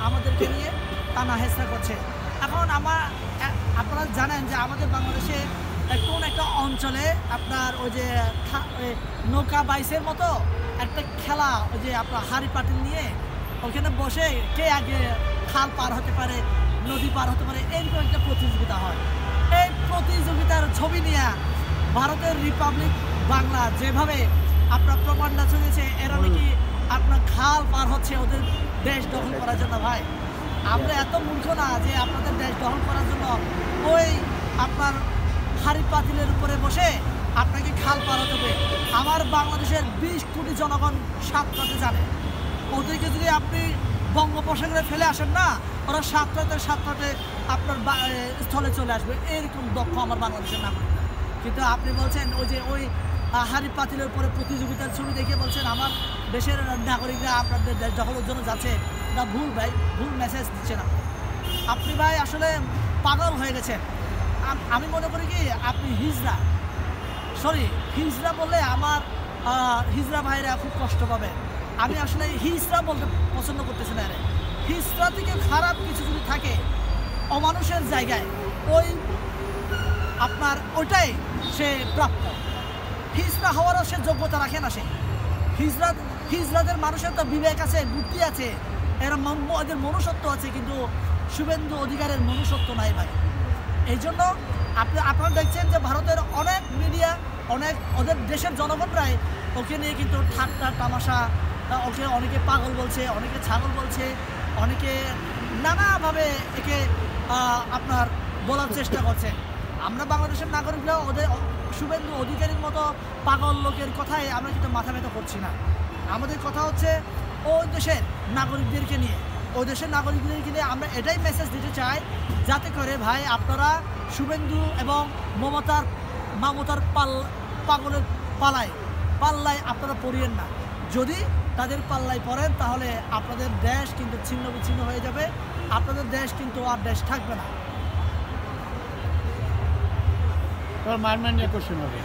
আমাদেরকে নিয়ে টানা হেঁচড়া করছে। এখন আপনারা জানেন যে আমাদের বাংলাদেশে কোন একটা অঞ্চলে আপনার ওই যে নৌকা বাইসের মতো একটা খেলা, ওই যে আপনার হাড়ি পাতিল নিয়ে ওখানে বসে কে আগে খাল পার হতে পারে, নদী পার হতে পারে, এইরকম একটা প্রতিযোগিতা হয়। এই প্রতিযোগিতার ছবি নিয়ে ভারতের রিপাবলিক বাংলা যেভাবে আপনার প্রমাণটা চলেছে, এরা নাকি আপনার খাল পার হচ্ছে ওদের দেশ দখল করার জন্য। ভাই, আমরা এত মূর্খ না যে আপনাদের দেশ দখল করার জন্য ওই আপনার হাড়ি পাতিলের উপরে বসে আপনাকে খাল পার হতে হবে। আমার বাংলাদেশের 20 কোটি জনগণ সাঁতরাতে জানে। ওদেরকে যদি আপনি বঙ্গোপসাগরে ফেলে আসেন না, ওরা সাঁতরাতে আপনার স্থলে চলে আসবে। এরকম দক্ষ আমার বাংলাদেশের নাগরিকরা। কিন্তু আপনি বলছেন ওই হাড়ি পাতিলের উপরে প্রতিযোগিতার ছবি দেখে বলছেন আমার দেশের নাগরিকরা আপনাদের দেশ দখলের জন্য যাচ্ছে। না, ভুল ভাই, ভুল মেসেজ দিচ্ছেন আপনি ভাই, আসলে পাগল হয়ে গেছেন। আমি মনে করি কি আপনি হিজড়া বললে আমার হিজড়া ভাইরা খুব কষ্ট পাবে। আমি আসলে হিজড়া বলতে পছন্দ করতেছি না। হিজড়া থেকে খারাপ কিছু যদি থাকে অমানুষের জায়গায়, আপনার ওইটাই সে প্রাপ্ত। হিজড়া হওয়ারও সে যোগ্যতা রাখে না। সে হিজড়াদের মানুষের তো বিবেক আছে, বুদ্ধি আছে, এদের মনুষ্যত্ব আছে, কিন্তু শুভেন্দু অধিকারের মনুষ্যত্ব নাই ভাই। এই জন্য আপনারা দেখছেন যে ভারতের অনেক মিডিয়া, ওদের দেশের জনগণরাই ওকে নিয়ে কিন্তু ঠাট্টা তামাশা, ওকে অনেকে পাগল বলছে, অনেকে ছাগল বলছে, অনেকে নানাভাবে একে আপনার বলার চেষ্টা করছে। আমরা বাংলাদেশের নাগরিকরা ওদের শুভেন্দু অধিকারীর মতো পাগল লোকের কথায় আমরা কিন্তু মাথা ব্যথা করছি না। আমাদের কথা হচ্ছে ওই দেশের নাগরিকদেরকে নিয়ে, ওই দেশের নাগরিকদেরকে নিয়ে আমরা এটাই মেসেজ দিতে চাই, যাতে করে ভাই আপনারা শুভেন্দু এবং মমতার পাগলের পাল্লায় আপনারা পড়িয়েন না। যদি তাদের পাল্লায় পড়েন তাহলে আপনাদের দেশ কিন্তু ছিন্ন বিচ্ছিন্ন হয়ে যাবে, আপনাদের দেশ কিন্তু আর দেশ থাকবে না। মারমান নিয়ে কোশ্চেন হবে।